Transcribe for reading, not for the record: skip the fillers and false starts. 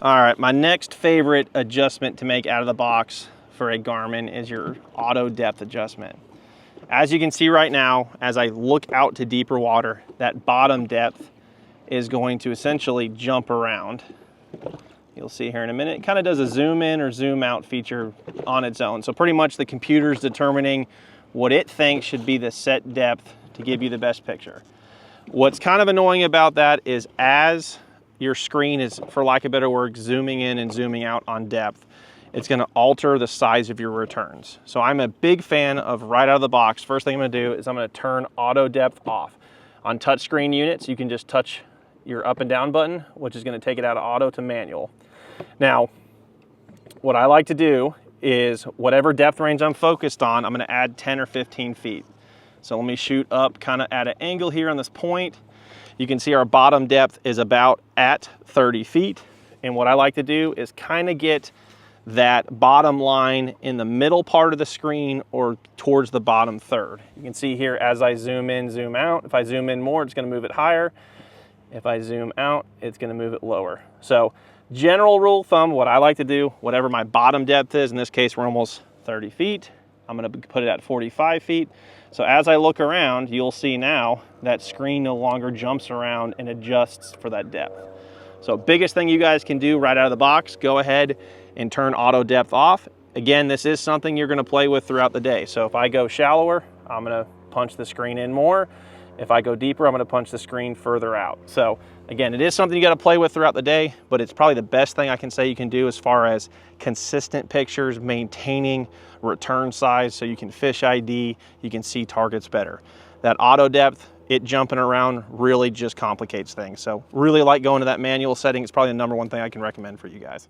All right, my next favorite adjustment to make out of the box for a Garmin is your auto depth adjustment. As you can see right now, as I look out to deeper water, that bottom depth is going to essentially jump around. You'll see here in a minute. It kind of does a zoom in or zoom out feature on its own. So pretty much the computer's determining what it thinks should be the set depth to give you the best picture. What's kind of annoying about that is as your screen is, for lack of better word, zooming in and zooming out on depth, it's gonna alter the size of your returns. So I'm a big fan of right out of the box, first thing I'm gonna do is I'm gonna turn auto depth off. On touchscreen units, you can just touch your up and down button, which is gonna take it out of auto to manual. Now, what I like to do is whatever depth range I'm focused on, I'm gonna add 10 or 15 feet. So let me shoot up kind of at an angle here on this point. You can see our bottom depth is about at 30 feet. And what I like to do is kind of get that bottom line in the middle part of the screen or towards the bottom third. You can see here as I zoom in, zoom out. If I zoom in more, it's gonna move it higher. If I zoom out, it's gonna move it lower. So general rule of thumb, what I like to do, whatever my bottom depth is, in this case, we're almost 30 feet. I'm gonna put it at 45 feet. So as I look around, you'll see now that screen no longer jumps around and adjusts for that depth. So biggest thing you guys can do right out of the box, go ahead and turn auto depth off. Again, this is something you're gonna play with throughout the day. So if I go shallower, I'm gonna punch the screen in more. If I go deeper, I'm gonna punch the screen further out. So again, it is something you gotta play with throughout the day, but it's probably the best thing I can say you can do as far as consistent pictures, maintaining return size so you can fish ID, you can see targets better. That auto depth, it jumping around really just complicates things. So really like going to that manual setting. It's probably the #1 thing I can recommend for you guys.